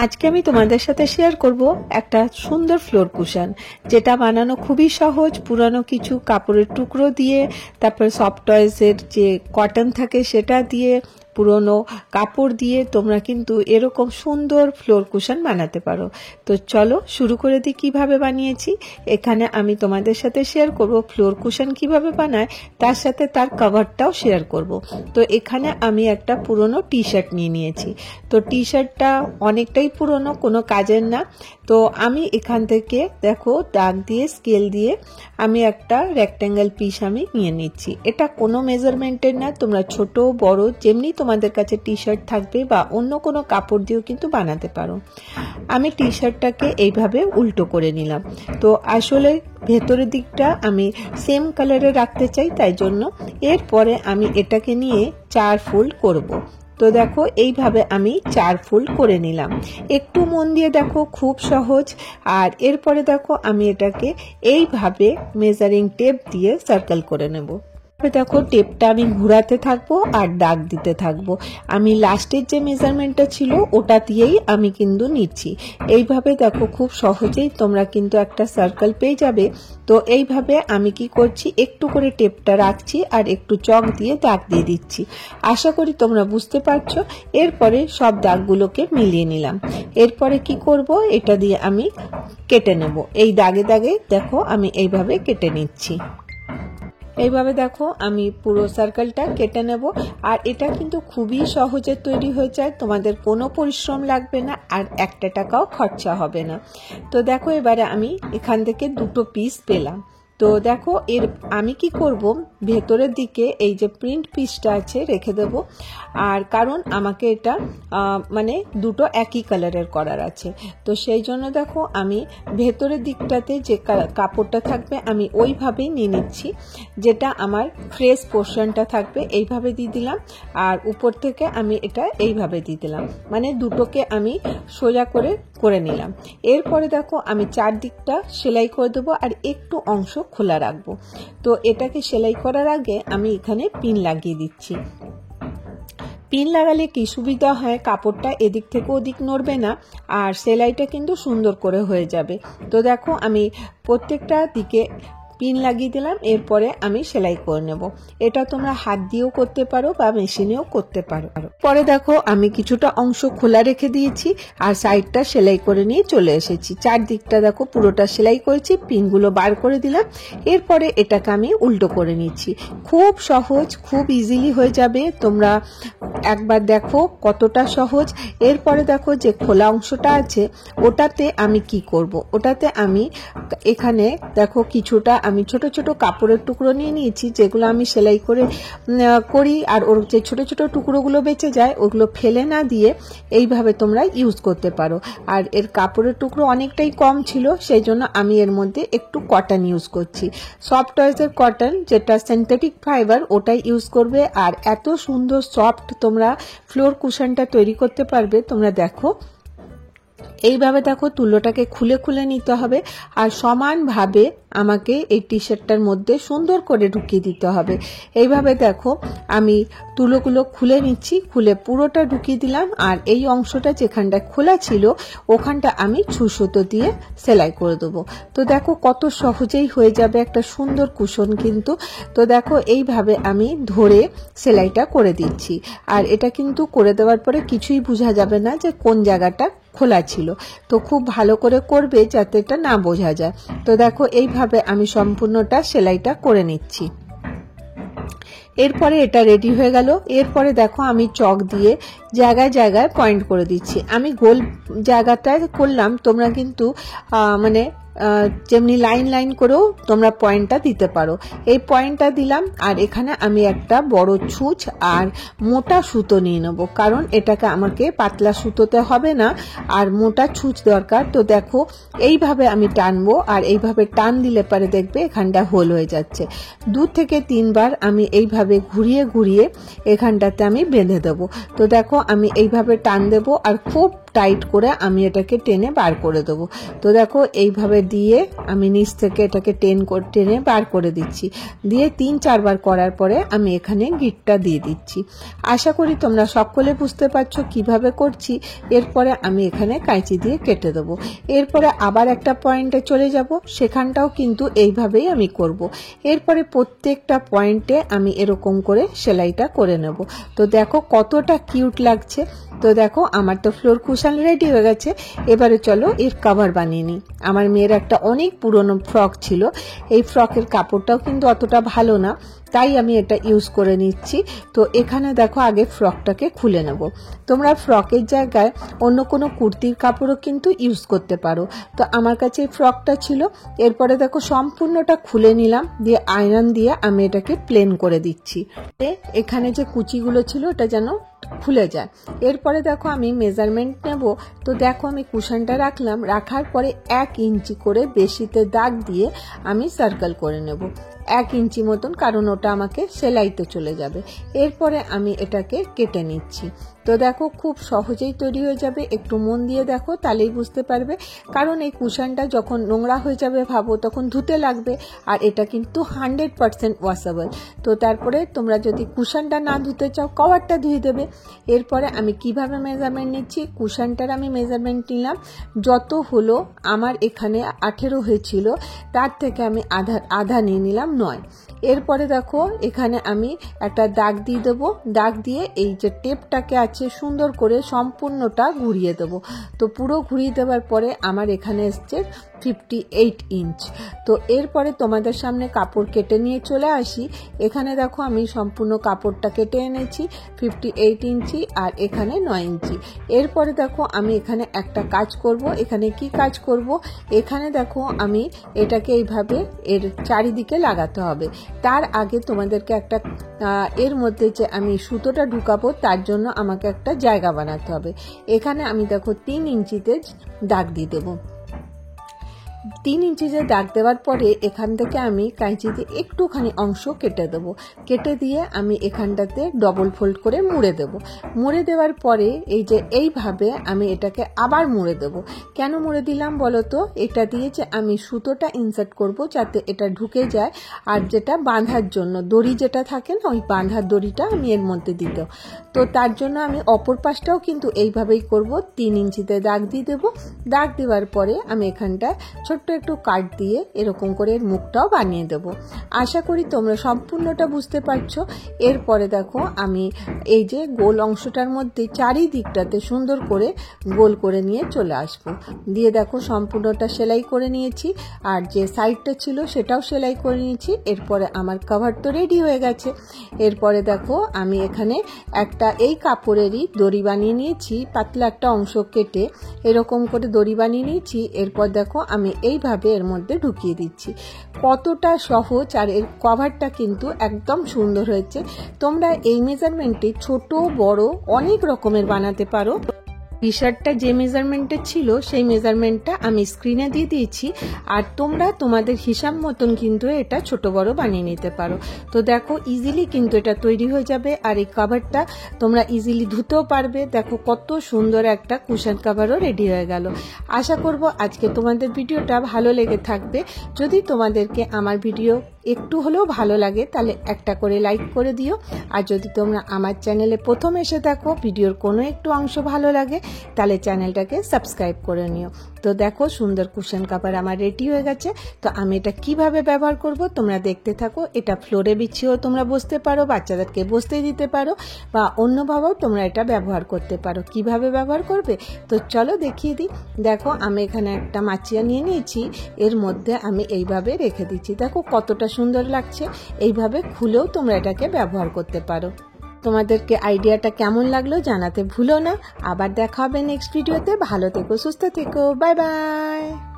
আজকে আমি তোমাদের সাথে শেয়ার করব একটা সুন্দর ফ্লোর কুশন, যেটা বানানো খুবই সহজ। পুরানো কিছু কাপড়ের টুকরো দিয়ে, তারপর সফট টয়েসের যে কটন থাকে সেটা দিয়ে, পুরনো কাপড় দিয়ে তোমরা কিন্তু এরকম সুন্দর ফ্লোর কুশন বানাতে পারো। তো চলো শুরু করে দিই কিভাবে বানিয়েছি। এখানে আমি তোমাদের সাথে শেয়ার করব ফ্লোর কুশন কিভাবে বানায়, তার সাথে তার কভারটাও শেয়ার করব। তো এখানে আমি একটা পুরনো টি শার্ট নিয়ে নিয়েছি। তো টি শার্টটা অনেকটাই পুরনো, কোনো কাজের না। তো আমি এখান থেকে দেখো দাগ দিয়ে স্কেল দিয়ে আমি একটা রেক্ট্যাঙ্গেল পিস আমি নিয়ে নিচ্ছি। এটা কোনো মেজারমেন্টের না, তোমরা ছোট বড় যেমনি তোমাদের কাছে টি শার্ট থাকবে বা অন্য কোনো কাপড় দিয়েও কিন্তু বানাতে পারো। আমি টি শার্টটাকে এইভাবে উল্টো করে নিলাম। তো আসলে ভেতরের দিকটা আমি সেম কালারে রাখতে চাই, তাই জন্য এরপরে আমি এটাকে নিয়ে 4 ফোল্ড করব। তো দেখো এইভাবে আমি 4 ফোল্ড করে নিলাম। একটু মন দিয়ে দেখো, খুব সহজ। আর এরপরে দেখো আমি এটাকে এইভাবে মেজারিং টেপ দিয়ে সার্কেল করে নেব। দেখো টেপটা আমি ঘোরাতে থাকবো আর দাগ দিতে থাকবো। আমি লাস্টের যে মেজারমেন্টটা ছিল ওটা দিয়েই আমি কিন্তু নিচ্ছি। এইভাবে দেখো খুব সহজেই তোমরা কিন্তু একটা সার্কেল পেয়ে যাবে। তো এইভাবে আমি কি করছি, একটু করে টেপটা রাখছি আর একটু চক দিয়ে দাগ দিয়ে দিচ্ছি। আশা করি তোমরা বুঝতে পারছো। এরপরে সব দাগগুলোকে মিলিয়ে নিলাম। এরপরে কি করব, এটা দিয়ে আমি কেটে নেব। এই দাগে দাগে দেখো আমি এইভাবে কেটে নিচ্ছি। এইভাবে দেখো আমি পুরো সার্কেলটা কেটে নেব। আর এটা কিন্তু খুবই সহজে তৈরি হয়ে যায়, তোমাদের কোনো পরিশ্রম লাগবে না আর একটা টাকাও খরচা হবে না। তো দেখো এবারে আমি এখান থেকে দুটো পিস পেলাম। তো দেখো আমি কি করব, ভেতরের দিকে এই যে প্রিন্ট পিসটা আছে রেখে দেব। আর কারণ আমাকে এটা মানে দুটো একই কালারের করার আছে, তো সেই জন্য দেখো আমি ভেতরের দিকটাতে যে কাপড়টা থাকবে আমি ওইভাবেই নিয়ে নিচ্ছি। যেটা আমার ফ্রেশ পোর্শনটা থাকবে এইভাবে দিয়ে দিলাম, আর উপর থেকে আমি এটা এইভাবে দিয়ে দিলাম। মানে দুটোকে আমি সোজা করে নিলাম। এরপরে দেখো আমি চারদিকটা সেলাই করে দেবো আর একটু অংশ খোলা রাখবো। তো এটাকে সেলাই করার আগে আমি এখানে পিন লাগিয়ে দিচ্ছি। পিন লাগালে কি সুবিধা হয়, কাপড়টা এদিক থেকে ওদিক নড়বে না আর সেলাইটা কিন্তু সুন্দর করে হয়ে যাবে। তো দেখো আমি প্রত্যেকটা দিকে পিন লাগিয়ে দিলাম। এরপরে আমি সেলাই করে নেব। এটা তোমরা হাত দিয়েও করতে পারো বা মেশিনেও করতে পারো। পরে দেখো আমি কিছুটা অংশ খোলা রেখে দিয়েছি আর সাইডটা সেলাই করে নিয়ে চলে এসেছি। চারদিকটা দেখো পুরোটা সেলাই করেছি, পিনগুলো বার করে দিলাম। এরপরে এটাকে আমি উল্টো করে নিচ্ছি। খুব সহজ, খুব ইজিলি হয়ে যাবে। তোমরা একবার দেখো কতটা সহজ। এরপরে দেখো যে খোলা অংশটা আছে ওটাতে আমি কি করব, ওটাতে আমি এখানে দেখো কিছুটা আমি ছোট ছোট কাপড়ের টুকরো নিয়ে নিয়েছি, যেগুলো আমি সেলাই করি। আর ওর যে ছোট ছোট টুকরোগুলো বেঁচে যায় ওগুলো ফেলে না দিয়ে এইভাবে তোমরা ইউজ করতে পারো। আর এর কাপড়ের টুকরো অনেকটাই কম ছিল, সেই জন্য আমি এর মধ্যে একটু কটন ইউজ করছি। সফট টয়েসের কটন, যেটা সিনথেটিক ফাইবার, ওটাই ইউজ করবে। আর এত সুন্দর সফট তোমরা ফ্লোর কুশনটা তৈরি করতে পারবে। তোমরা দেখো এইভাবে দেখো তুলোটাকে খুলে খুলে নিতে হবে আর সমানভাবে আমাকে এই টি শার্টটার মধ্যে সুন্দর করে ঢুকিয়ে দিতে হবে। এইভাবে দেখো আমি তুলোগুলো খুলে নিচ্ছি, খুলে পুরোটা ঢুকিয়ে দিলাম। আর এই অংশটা যেখানটা খোলা ছিল ওখানটা আমি সুতো দিয়ে সেলাই করে দেবো। তো দেখো কত সহজেই হয়ে যাবে একটা সুন্দর কুশন কিন্তু। তো দেখো এইভাবে আমি ধরে সেলাইটা করে দিচ্ছি। আর এটা কিন্তু করে দেওয়ার পরে কিছুই বোঝা যাবে না যে কোন জায়গাটা খোলা ছিল। তো খুব ভালো করে করবে যাতে এটা না বোঝা যায়। তো দেখো এইভাবে আমি সম্পূর্ণটা সেলাইটা করে নিচ্ছি। এরপরে এটা রেডি হয়ে গেল। এরপরে দেখো আমি চক দিয়ে জায়গায় জায়গায় পয়েন্ট করে দিচ্ছি। আমি গোল জায়গাটায় করলাম, তোমরা কিন্তু মানে যেমনি লাইন লাইন করেও তোমরা পয়েন্টটা দিতে পারো। এই পয়েন্টটা দিলাম আর এখানে আমি একটা বড় ছুঁচ আর মোটা সুতো নিয়ে নেব, কারণ এটাকে আমাকে পাতলা সুতোতে হবে না আর মোটা ছুঁচ দরকার। তো দেখো এইভাবে আমি টানবো আর এইভাবে টান দিলে পরে দেখবে এখানটা হোল হয়ে যাচ্ছে। 2 থেকে 3 বার আমি এইভাবে ঘুরিয়ে ঘুরিয়ে এখানটাতে আমি বেঁধে দেবো। তো দেখো আমি এইভাবে টান দেবো আর খুব টাইট করে আমি এটাকে টেনে বার করে দেবো। তো দেখো এইভাবে দিয়ে আমি নিচ থেকে এটাকে টেনে বার করে দিচ্ছি, দিয়ে 3-4 বার করার পরে আমি এখানে গিঁটটা দিয়ে দিচ্ছি। আশা করি তোমরা সকলে বুঝতে পারছো কিভাবে করছি। এরপরে আমি এখানে কাঁচি দিয়ে কেটে দেবো। এরপরে আবার একটা পয়েন্টে চলে যাব, সেখানটাও কিন্তু এইভাবেই আমি করব। এরপরে প্রত্যেকটা পয়েন্টে আমি এরকম করে সেলাইটা করে নেব। তো দেখো কতটা কিউট লাগছে। তো দেখো আমার তো ফ্লোর কুশন রেডি হয়ে গেছে। এবারে চলো এর কভার বানিয়ে নিই। আমার মেয়ের একটা অনেক পুরনো ফ্রক ছিল, এই ফ্রকের কাপড়টাও কিন্তু অতটা ভালো না, তাই আমি এটা ইউজ করে নিচ্ছি। তো এখানে দেখো আগে ফ্রকটাকে খুলে নেব। তোমরা ফ্রকের জায়গায় অন্য কোনো কুর্তির কাপড়ও কিন্তু ইউজ করতে পারো। তো আমার কাছে এই ফ্রকটা ছিল। এরপরে দেখো সম্পূর্ণটা খুলে নিলাম, দিয়ে আয়রন দিয়ে আমি এটাকে প্লেন করে দিচ্ছি। এখানে যে কুচিগুলো ছিল ওটা যেন খুলে যায়। এরপরে দেখো আমি মেজারমেন্ট নেব। তো দেখো আমি কুশনটা রাখলাম, রাখার পরে 1 ইঞ্চি করে বেশিতে দাগ দিয়ে আমি সার্কেল করে নেব 1 ইঞ্চি মতন, কারণ ওটা আমাকে সেলাইতে চলে যাবে। এরপরে আমি এটাকে কেটে নিচ্ছি। তো দেখো খুব সহজেই তৈরি হয়ে যাবে, একটু মন দিয়ে দেখো তাহলেই বুঝতে পারবে। কারণ এই কুশনটা যখন নোংরা হয়ে যাবে ভাবো তখন ধুতে লাগবে, আর এটা কিন্তু 100% ওয়াশেবল। তো তারপরে তোমরা যদি কুশনটা না ধুতে চাও কভারটা ধুয়ে দেবে। এরপরে আমি কিভাবে মেজারমেন্ট নিচ্ছি, কুশনটার আমি মেজারমেন্ট নিলাম যত হলো, আমার এখানে 18 হয়েছিল, তার থেকে আমি আধা নিয়ে নিলাম 9। এরপরে দেখো এখানে আমি একটা দাগ দিয়ে দেবো। দাগ দিয়ে এই যে টেপটাকে আছে সুন্দর করে সম্পূর্ণটা ঘুরিয়ে দেবো। তো পুরো ঘুরিয়ে দেওয়ার পরে আমার এখানে এসছে 58 ইঞ্চ। তো এরপরে তোমাদের সামনে কাপড় কেটে নিয়ে চলে আসি। এখানে দেখো আমি সম্পূর্ণ কাপড়টা কেটে এনেছি 58 ইঞ্চি, আর এখানে 9 ইঞ্চি। এরপরে দেখো আমি এখানে একটা কাজ করব। এখানে কি কাজ করব, এখানে দেখো আমি এটাকে এইভাবে এর চারিদিকে লাগাতে হবে। তার আগে তোমাদেরকে একটা এর মধ্যে যে আমি সুতোটা ঢুকাবো তার জন্য আমাকে একটা জায়গা বানাতে হবে। এখানে আমি দেখো 3 ইঞ্চিতে দাগ দিয়ে দেবো। 3 ইঞ্চিতে দাগ দেওয়ার পরে এখান থেকে আমি কাঁচি দিয়ে একটুখানি অংশ কেটে দেবো। কেটে দিয়ে আমি এখানটাতে ডবল ফোল্ড করে মুড়ে দেবো। মুড়ে দেওয়ার পরে এই যে এইভাবে আমি এটাকে আবার মুড়ে দেবো। কেন মুড়ে দিলাম বলো তো, এটা দিয়ে যে আমি সুতোটা ইনসার্ট করব যাতে এটা ঢুকে যায়, আর যেটা বাঁধার জন্য দড়ি যেটা থাকে না, ওই বাঁধার দড়িটা আমি এর মধ্যে দিতে। তো তার জন্য আমি অপর পাশটাও কিন্তু এইভাবেই করব। 3 ইঞ্চিতে দাগ দিয়ে দেবো। দাগ দেওয়ার পরে আমি এখানটা ছোট্ট একটু কাট দিয়ে এরকম করে এর মুখটাও বানিয়ে দেব। আশা করি তোমরা সম্পূর্ণটা বুঝতে পারছো। এরপরে দেখো আমি এই যে গোল অংশটার মধ্যে চারিদিকটাতে সুন্দর করে গোল করে নিয়ে চলে আসবো। দিয়ে দেখো সম্পূর্ণটা সেলাই করে নিয়েছি, আর যে সাইডটা ছিল সেটাও সেলাই করে নিয়েছি। এরপরে আমার কভার তো রেডি হয়ে গেছে। এরপরে দেখো আমি এখানে একটা এই কাপড়েরই দড়ি বানিয়ে নিয়েছি, পাতলা একটা অংশ কেটে এরকম করে দড়ি বানিয়ে নিয়েছি। এরপর দেখো আমি এইভাবে এর মধ্যে ঢুকিয়ে দিচ্ছি। কতটা সহজ, আর এর কভারটা কিন্তু একদম সুন্দর হয়েছে। তোমরা এই মেজারমেন্টে ছোট বড় অনেক রকমের বানাতে পারো। টি শার্টটা যে মেজারমেন্টে ছিল সেই মেজারমেন্টটা আমি স্ক্রিনে দিয়ে দিয়েছি, আর তোমরা তোমাদের হিসাব মতন কিন্তু এটা ছোট বড় বানিয়ে নিতে পারো। তো দেখো ইজিলি কিন্তু এটা তৈরি হয়ে যাবে, আর এই কভারটা তোমরা ইজিলি ধুতেও পারবে। দেখো কত সুন্দর একটা কুশন কভারও রেডি হয়ে গেল। আশা করব আজকে তোমাদের ভিডিওটা ভালো লেগে থাকবে। যদি তোমাদেরকে আমার ভিডিও একটু হলেও ভালো লাগে তাহলে একটা করে লাইক করে দিও, আর যদি তোমরা আমার চ্যানেলে প্রথম এসে থাকো, ভিডিওর কোনো একটু অংশ ভালো লাগে তাহলে চ্যানেলটাকে সাবস্ক্রাইব করে নিও। তো দেখো সুন্দর কুশন কভার আমার রেডি হয়ে গেছে। তো আমি এটা কিভাবে ব্যবহার করব তোমরা দেখতে থাকো। এটা ফ্লোরে বিছিয়েও তোমরা বসতে পারো, বাচ্চাদেরকে বসতে দিতে পারো, বা অন্যভাবেও তোমরা এটা ব্যবহার করতে পারো। কিভাবে ব্যবহার করবে তো চলো দেখিয়ে দিই। দেখো আমি এখানে একটা মাচিয়া নিয়ে নিয়েছি, এর মধ্যে আমি এইভাবে রেখে দিচ্ছি। দেখো কতটা সুন্দর লাগছে। এইভাবে খুলেও তোমরা এটাকে ব্যবহার করতে পারো। তোমাদেরকে আইডিয়াটা কেমন লাগলো জানাতে ভুলো না। আবার দেখা হবে নেক্সট ভিডিওতে। ভালো থেকো, সুস্থ থেকো, বাই বাই।